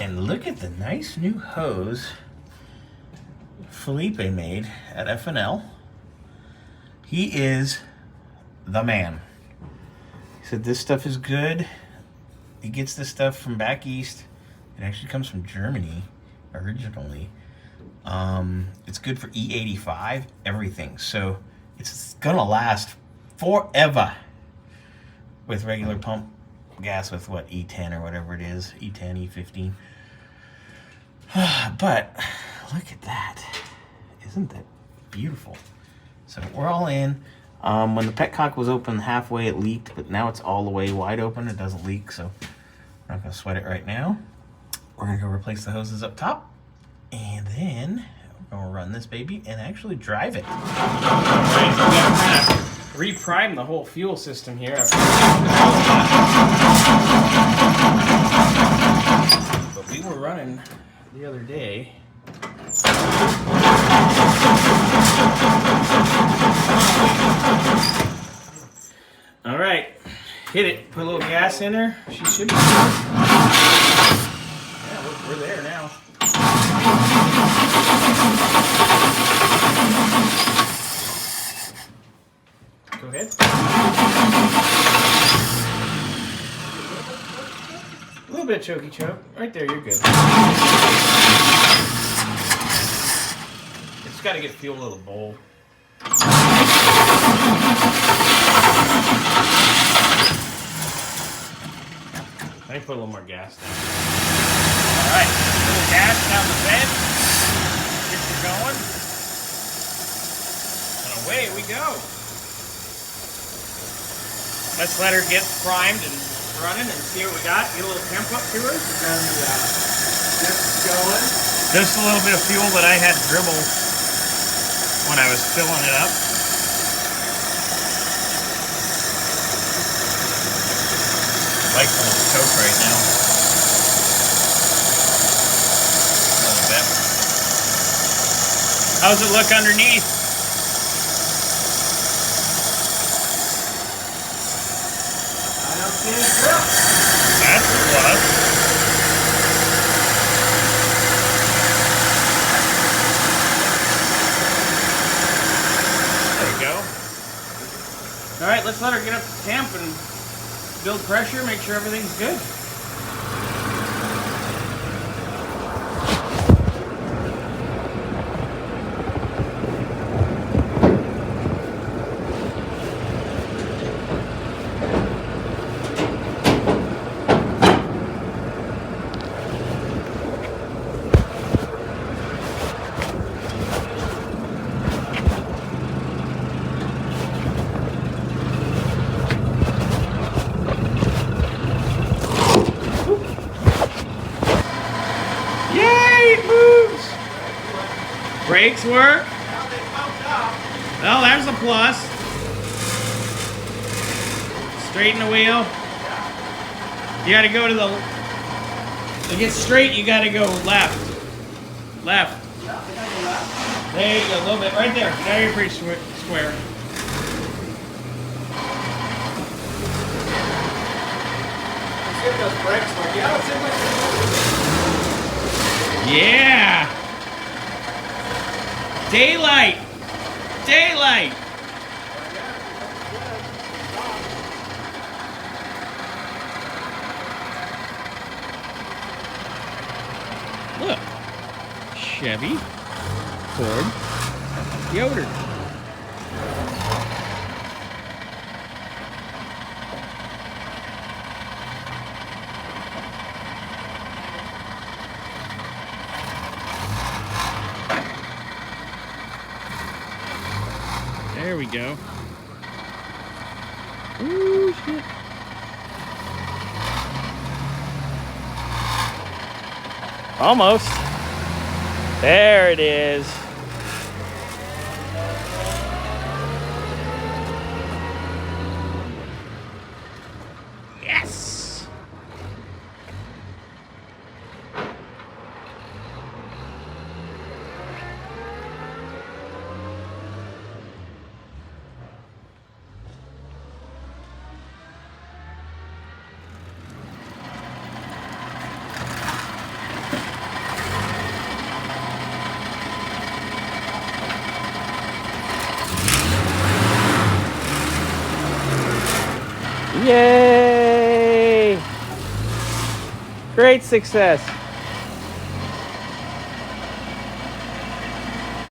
And look at the nice new hose Felipe made at FNL. He is the man. He said this stuff is good. He gets this stuff from back east. It actually comes from Germany originally. It's good for E85, everything. So it's gonna last forever with regular pump gas with what, E10 or whatever it is, E10, E15. But look at that. Isn't that beautiful? So we're all in. When the petcock was open halfway, it leaked, but now it's all the way wide open. It doesn't leak, so we're not gonna sweat it right now. We're gonna go replace the hoses up top, and then we're gonna run this baby and actually drive it. All right, so we gotta kind of reprime the whole fuel system here. But we were running the other day. All right, hit it. Put a little gas in her. She should be good. Yeah, we're there now. Go ahead. A little bit of chokey choke. Right there, you're good. It's got to get fuel to the bowl. Let me put a little more gas down. Alright, a little gas down the bed. Get her going. And away we go. Let's let her get primed and running and see what we got. Get a little temp up to her. Just going. Just a little bit of fuel that I had dribble when I was filling it up. Like a little choke right now. A little bit. How's it look underneath? I don't see any drip. That's a plus. There you go. All right, let's let her get up to temp and build pressure, make sure everything's good. Brakes work. Well, there's a plus. Straighten the wheel. You gotta go to the... To get straight, you gotta go left. Left. There you go, a little bit. Right there. Now you're pretty square. Let's see if those brakes work. Yeah, let's see if yeah! Daylight! Daylight! Look. Chevy, Ford, Yoder. There we go. Ooh, shit. Almost. There it is. Yes! Yay! Great success.